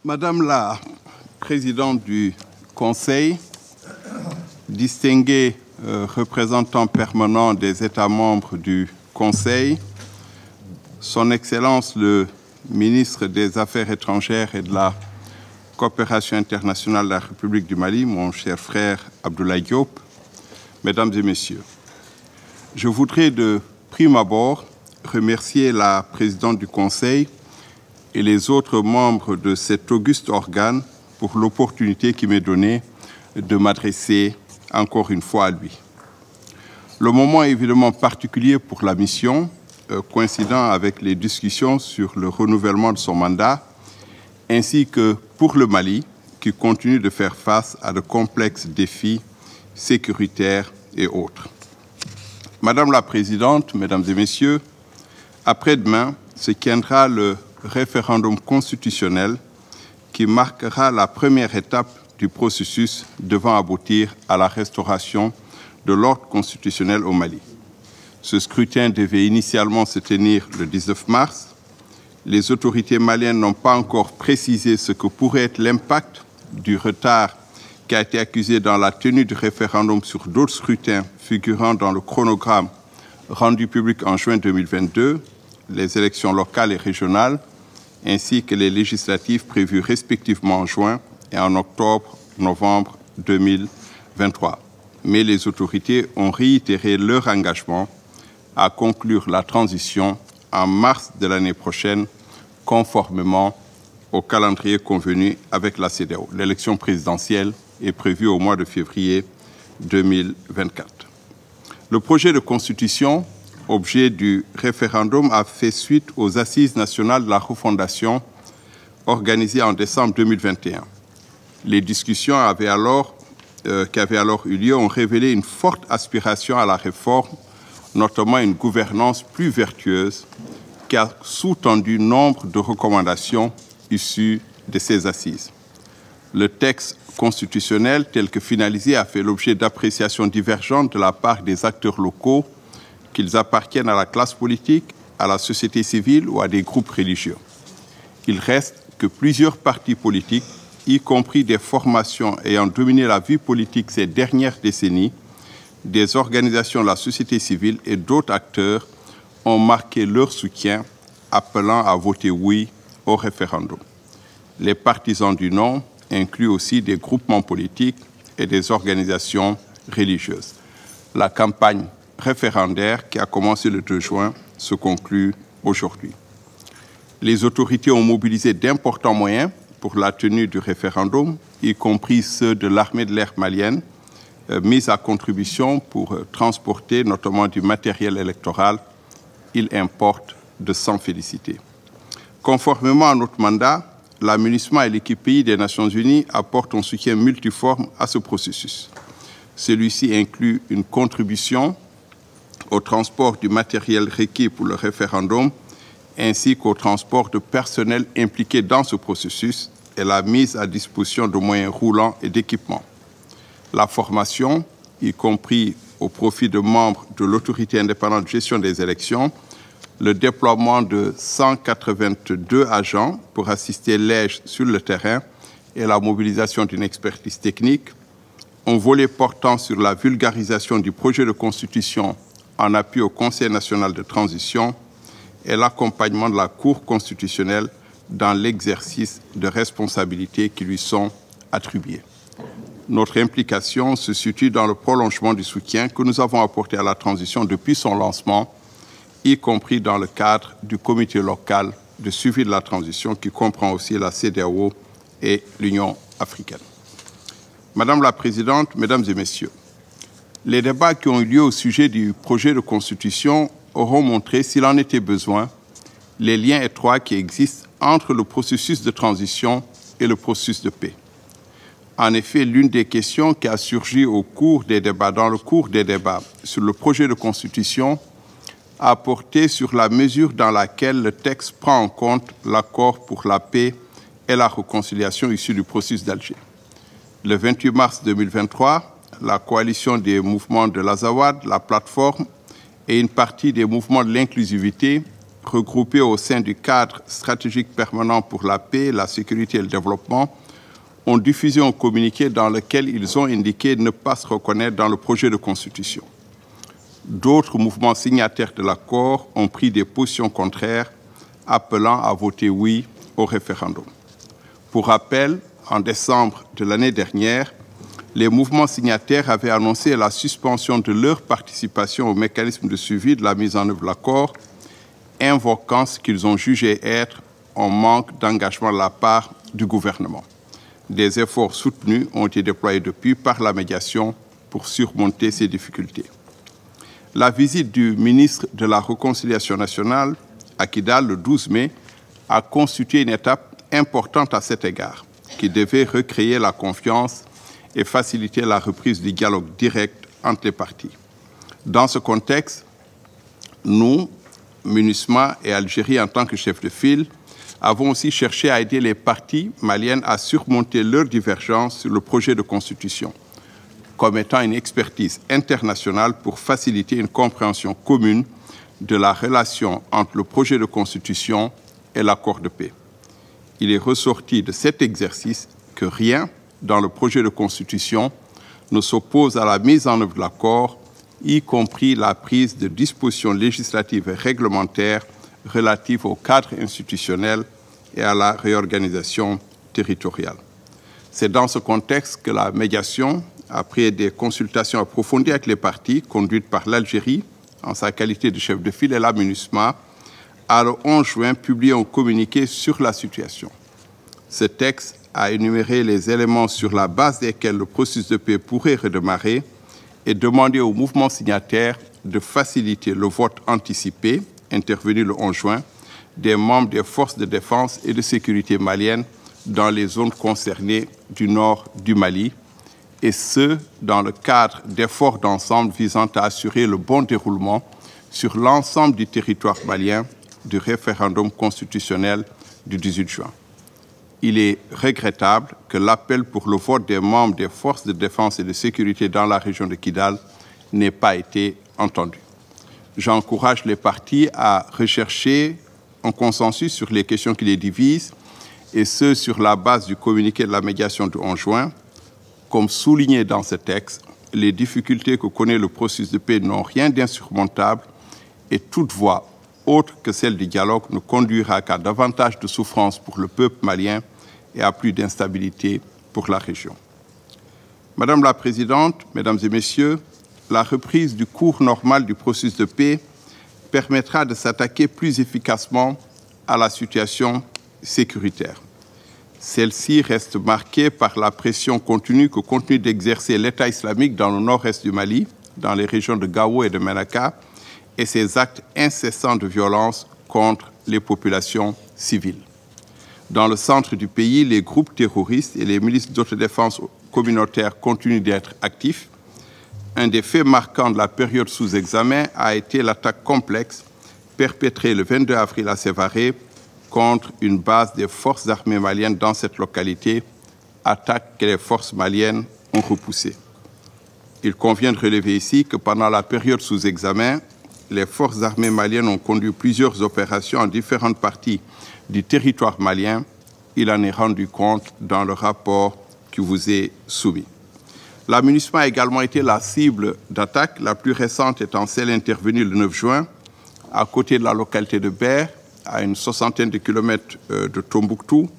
Madame la Présidente du Conseil, distingués représentants permanents des États membres du Conseil, Son Excellence le ministre des Affaires étrangères et de la Coopération internationale de la République du Mali, mon cher frère Abdoulaye Diop, Mesdames et Messieurs, je voudrais de prime abord remercier la Présidente du Conseil et les autres membres de cet auguste organe pour l'opportunité qui m'est donnée de m'adresser encore une fois à lui. Le moment est évidemment particulier pour la mission, coïncidant avec les discussions sur le renouvellement de son mandat, ainsi que pour le Mali, qui continue de faire face à de complexes défis sécuritaires et autres. Madame la Présidente, Mesdames et Messieurs, après-demain se tiendra le référendum constitutionnel qui marquera la première étape du processus devant aboutir à la restauration de l'ordre constitutionnel au Mali. Ce scrutin devait initialement se tenir le 19 mars. Les autorités maliennes n'ont pas encore précisé ce que pourrait être l'impact du retard qui a été accusé dans la tenue du référendum sur d'autres scrutins figurant dans le chronogramme rendu public en juin 2022, les élections locales et régionales, ainsi que les législatives prévues respectivement en juin et en octobre-novembre 2023. Mais les autorités ont réitéré leur engagement à conclure la transition en mars de l'année prochaine, conformément au calendrier convenu avec la CEDEAO. L'élection présidentielle est prévue au mois de février 2024. Le projet de constitution, objet du référendum, a fait suite aux Assises nationales de la refondation organisées en décembre 2021. Les discussions qui avaient alors eu lieu ont révélé une forte aspiration à la réforme, notamment une gouvernance plus vertueuse, qui a sous-tendu nombre de recommandations issues de ces assises. Le texte constitutionnel, tel que finalisé, a fait l'objet d'appréciations divergentes de la part des acteurs locaux, qu'ils appartiennent à la classe politique, à la société civile ou à des groupes religieux. Il reste que plusieurs partis politiques, y compris des formations ayant dominé la vie politique ces dernières décennies, des organisations de la société civile et d'autres acteurs ont marqué leur soutien, appelant à voter oui au référendum. Les partisans du non incluent aussi des groupements politiques et des organisations religieuses. La campagne référendaire qui a commencé le 2 juin se conclut aujourd'hui. Les autorités ont mobilisé d'importants moyens pour la tenue du référendum, y compris ceux de l'armée de l'air malienne, mis à contribution pour transporter notamment du matériel électoral. Il importe de s'en féliciter. Conformément à notre mandat, la MINUSMA et l'équipe pays des Nations Unies apportent un soutien multiforme à ce processus. Celui-ci inclut une contribution au transport du matériel requis pour le référendum, ainsi qu'au transport de personnel impliqué dans ce processus et la mise à disposition de moyens roulants et d'équipements. La formation, y compris au profit de membres de l'autorité indépendante de gestion des élections, le déploiement de 182 agents pour assister l'EJ sur le terrain et la mobilisation d'une expertise technique, un volet portant sur la vulgarisation du projet de constitution en appui au Conseil national de transition et l'accompagnement de la Cour constitutionnelle dans l'exercice de responsabilités qui lui sont attribuées. Notre implication se situe dans le prolongement du soutien que nous avons apporté à la transition depuis son lancement, y compris dans le cadre du comité local de suivi de la transition qui comprend aussi la CEDEAO et l'Union africaine. Madame la Présidente, Mesdames et Messieurs, les débats qui ont eu lieu au sujet du projet de constitution auront montré, s'il en était besoin, les liens étroits qui existent entre le processus de transition et le processus de paix. En effet, l'une des questions qui a surgi dans le cours des débats sur le projet de constitution a porté sur la mesure dans laquelle le texte prend en compte l'accord pour la paix et la réconciliation issu du processus d'Alger. Le 28 mars 2023, la coalition des mouvements de l'Azawad, la plateforme et une partie des mouvements de l'inclusivité regroupés au sein du cadre stratégique permanent pour la paix, la sécurité et le développement, ont diffusé un communiqué dans lequel ils ont indiqué ne pas se reconnaître dans le projet de constitution. D'autres mouvements signataires de l'accord ont pris des positions contraires, appelant à voter oui au référendum. Pour rappel, en décembre de l'année dernière, les mouvements signataires avaient annoncé la suspension de leur participation au mécanisme de suivi de la mise en œuvre de l'accord, invoquant ce qu'ils ont jugé être un manque d'engagement de la part du gouvernement. Des efforts soutenus ont été déployés depuis par la médiation pour surmonter ces difficultés. La visite du ministre de la Réconciliation nationale à Kidal le 12 mai a constitué une étape importante à cet égard, qui devait recréer la confiance et faciliter la reprise du dialogue direct entre les parties. Dans ce contexte, nous, MINUSMA et Algérie en tant que chef de file, avons aussi cherché à aider les parties maliennes à surmonter leurs divergences sur le projet de constitution, comme étant une expertise internationale pour faciliter une compréhension commune de la relation entre le projet de constitution et l'accord de paix. Il est ressorti de cet exercice que rien dans le projet de constitution ne s'oppose à la mise en œuvre de l'accord, y compris la prise de dispositions législatives et réglementaires relatives au cadre institutionnel et à la réorganisation territoriale. C'est dans ce contexte que la médiation, après des consultations approfondies avec les parties conduites par l'Algérie en sa qualité de chef de file et la MINUSMA, a le 11 juin publié un communiqué sur la situation. Ce texte a énuméré les éléments sur la base desquels le processus de paix pourrait redémarrer et demandé au mouvement signataire de faciliter le vote anticipé, intervenu le 11 juin, des membres des forces de défense et de sécurité maliennes dans les zones concernées du nord du Mali, et ce, dans le cadre d'efforts d'ensemble visant à assurer le bon déroulement sur l'ensemble du territoire malien du référendum constitutionnel du 18 juin. Il est regrettable que l'appel pour le vote des membres des forces de défense et de sécurité dans la région de Kidal n'ait pas été entendu. J'encourage les parties à rechercher un consensus sur les questions qui les divisent, et ce, sur la base du communiqué de la médiation du 11 juin. Comme souligné dans ce texte, les difficultés que connaît le processus de paix n'ont rien d'insurmontable et toute voie autre que celle du dialogue ne conduira qu'à davantage de souffrance pour le peuple malien et à plus d'instabilité pour la région. Madame la Présidente, Mesdames et Messieurs, la reprise du cours normal du processus de paix permettra de s'attaquer plus efficacement à la situation sécuritaire. Celle-ci reste marquée par la pression continue que continue d'exercer l'État islamique dans le nord-est du Mali, dans les régions de Gao et de Menaka, et ses actes incessants de violence contre les populations civiles. Dans le centre du pays, les groupes terroristes et les milices d'autodéfense communautaire continuent d'être actifs. Un des faits marquants de la période sous examen a été l'attaque complexe perpétrée le 22 avril à Sévaré contre une base des forces armées maliennes dans cette localité, attaque que les forces maliennes ont repoussée. Il convient de relever ici que pendant la période sous examen, les forces armées maliennes ont conduit plusieurs opérations en différentes parties du territoire malien. Il en est rendu compte dans le rapport qui vous est soumis. La MINUSMA a également été la cible d'attaque, la plus récente étant celle intervenue le 9 juin, à côté de la localité de Ber, à une soixantaine de kilomètres de Tombouctou.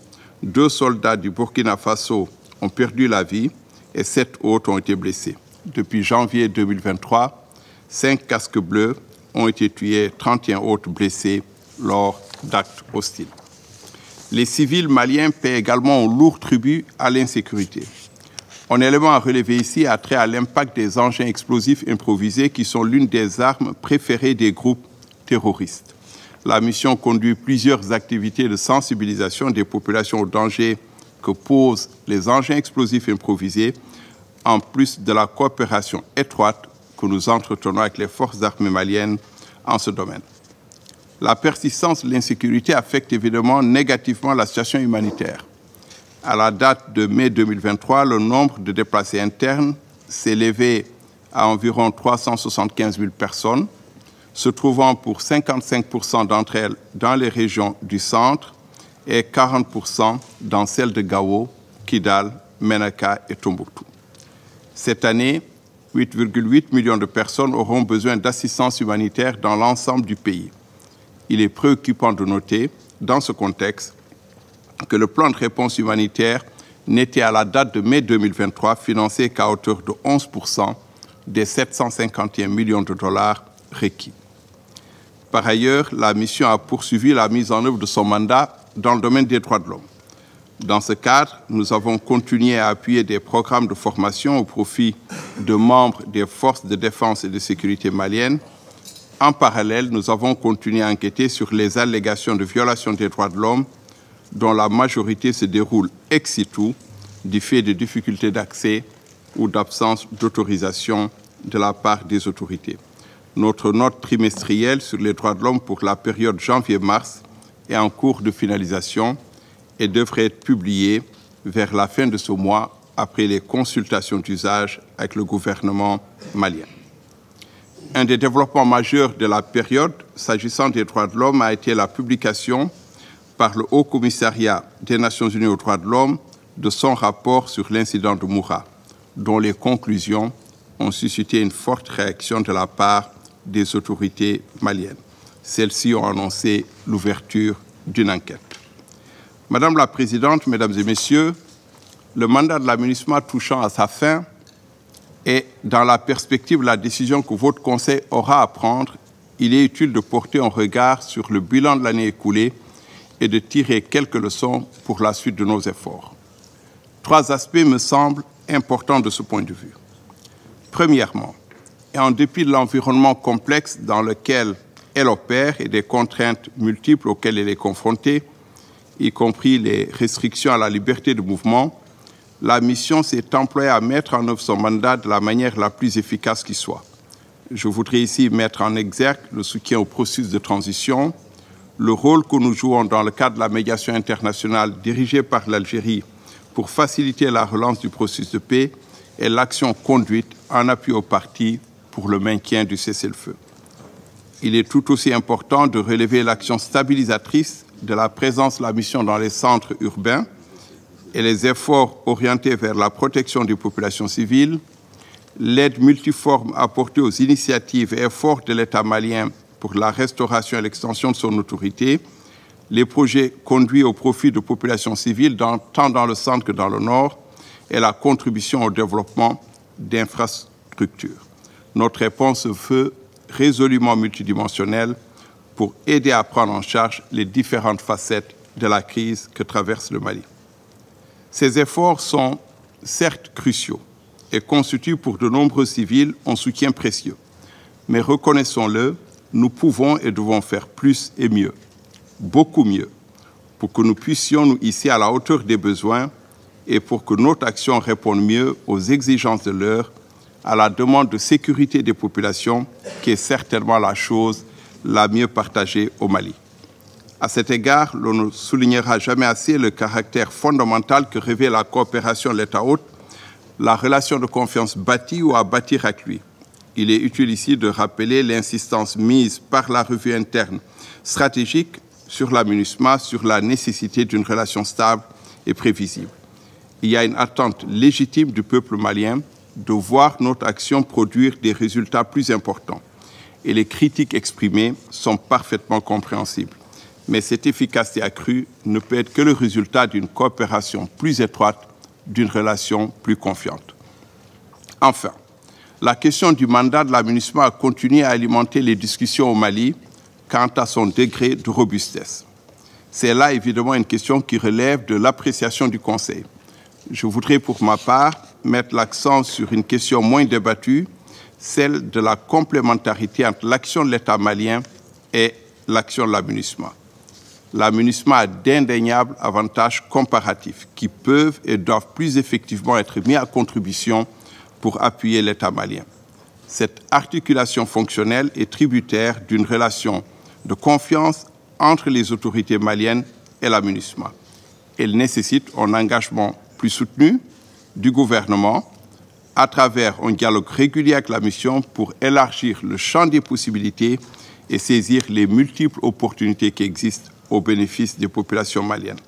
2 soldats du Burkina Faso ont perdu la vie et 7 autres ont été blessés. Depuis janvier 2023, 5 casques bleus ont été tués, 31 autres blessés lors d'actes hostiles. Les civils maliens paient également un lourd tribut à l'insécurité. Un élément à relever ici a trait à l'impact des engins explosifs improvisés qui sont l'une des armes préférées des groupes terroristes. La mission conduit plusieurs activités de sensibilisation des populations au danger que posent les engins explosifs improvisés, en plus de la coopération étroite que nous entretenons avec les forces armées maliennes en ce domaine. La persistance de l'insécurité affecte évidemment négativement la situation humanitaire. À la date de mai 2023, le nombre de déplacés internes s'élevait à environ 375 000 personnes, se trouvant pour 55% d'entre elles dans les régions du centre et 40% dans celles de Gao, Kidal, Menaka et Tombouctou. Cette année, 8,8 millions de personnes auront besoin d'assistance humanitaire dans l'ensemble du pays. Il est préoccupant de noter, dans ce contexte, que le plan de réponse humanitaire n'était à la date de mai 2023 financé qu'à hauteur de 11% des 751 millions de dollars requis. Par ailleurs, la mission a poursuivi la mise en œuvre de son mandat dans le domaine des droits de l'homme. Dans ce cadre, nous avons continué à appuyer des programmes de formation au profit de membres des forces de défense et de sécurité maliennes. En parallèle, nous avons continué à enquêter sur les allégations de violation des droits de l'homme, dont la majorité se déroule ex situ du fait de difficultés d'accès ou d'absence d'autorisation de la part des autorités. Notre note trimestrielle sur les droits de l'homme pour la période janvier-mars est en cours de finalisation et devrait être publiée vers la fin de ce mois après les consultations d'usage avec le gouvernement malien. Un des développements majeurs de la période s'agissant des droits de l'homme a été la publication par le Haut Commissariat des Nations Unies aux droits de l'homme de son rapport sur l'incident de Moura, dont les conclusions ont suscité une forte réaction de la part des autorités maliennes. Celles-ci ont annoncé l'ouverture d'une enquête. Madame la Présidente, Mesdames et Messieurs, le mandat de la MINUSMA touchant à sa fin et dans la perspective de la décision que votre Conseil aura à prendre, il est utile de porter un regard sur le bilan de l'année écoulée et de tirer quelques leçons pour la suite de nos efforts. 3 aspects me semblent importants de ce point de vue. Premièrement, et en dépit de l'environnement complexe dans lequel elle opère et des contraintes multiples auxquelles elle est confrontée, y compris les restrictions à la liberté de mouvement, la mission s'est employée à mettre en œuvre son mandat de la manière la plus efficace qui soit. Je voudrais ici mettre en exergue le soutien au processus de transition, le rôle que nous jouons dans le cadre de la médiation internationale dirigée par l'Algérie pour faciliter la relance du processus de paix et l'action conduite en appui aux partis pour le maintien du cessez-le-feu. Il est tout aussi important de relever l'action stabilisatrice de la présence de la mission dans les centres urbains et les efforts orientés vers la protection des populations civiles, l'aide multiforme apportée aux initiatives et efforts de l'État malien pour la restauration et l'extension de son autorité, les projets conduits au profit de populations civiles tant dans le centre que dans le nord, et la contribution au développement d'infrastructures. Notre réponse se veut résolument multidimensionnelle pour aider à prendre en charge les différentes facettes de la crise que traverse le Mali. Ces efforts sont certes cruciaux et constituent pour de nombreux civils un soutien précieux. Mais reconnaissons-le, nous pouvons et devons faire plus et mieux, beaucoup mieux, pour que nous puissions nous hisser à la hauteur des besoins et pour que notre action réponde mieux aux exigences de l'heure, à la demande de sécurité des populations, qui est certainement la chose la mieux partagée au Mali. À cet égard, l'on ne soulignera jamais assez le caractère fondamental que revêt la coopération de l'État-hôte, la relation de confiance bâtie ou à bâtir avec lui. Il est utile ici de rappeler l'insistance mise par la revue interne stratégique sur la MINUSMA sur la nécessité d'une relation stable et prévisible. Il y a une attente légitime du peuple malien de voir notre action produire des résultats plus importants. Et les critiques exprimées sont parfaitement compréhensibles. Mais cette efficacité accrue ne peut être que le résultat d'une coopération plus étroite, d'une relation plus confiante. Enfin, la question du mandat de la MINUSMA a continué à alimenter les discussions au Mali quant à son degré de robustesse. C'est là évidemment une question qui relève de l'appréciation du Conseil. Je voudrais pour ma part mettre l'accent sur une question moins débattue, celle de la complémentarité entre l'action de l'État malien et l'action de la MINUSMA. La MINUSMA a d'indéniables avantages comparatifs qui peuvent et doivent plus effectivement être mis à contribution pour appuyer l'État malien. Cette articulation fonctionnelle est tributaire d'une relation de confiance entre les autorités maliennes et la MINUSMA. Elle nécessite un engagement plus soutenu du gouvernement à travers un dialogue régulier avec la mission pour élargir le champ des possibilités et saisir les multiples opportunités qui existent au bénéfice des populations maliennes.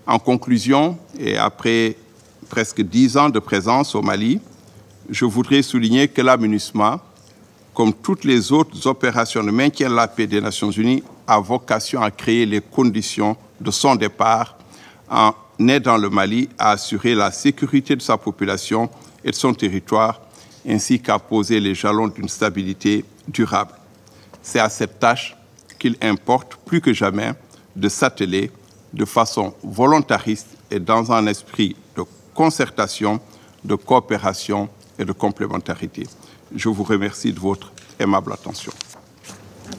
En conclusion, et après presque 10 ans de présence au Mali, je voudrais souligner que la MINUSMA, comme toutes les autres opérations de maintien de la paix des Nations Unies, a vocation à créer les conditions de son départ en aidant le Mali à assurer la sécurité de sa population et de son territoire, ainsi qu'à poser les jalons d'une stabilité durable. C'est à cette tâche qu'il importe plus que jamais de s'atteler de façon volontariste et dans un esprit de concertation, de coopération et de complémentarité. Je vous remercie de votre aimable attention.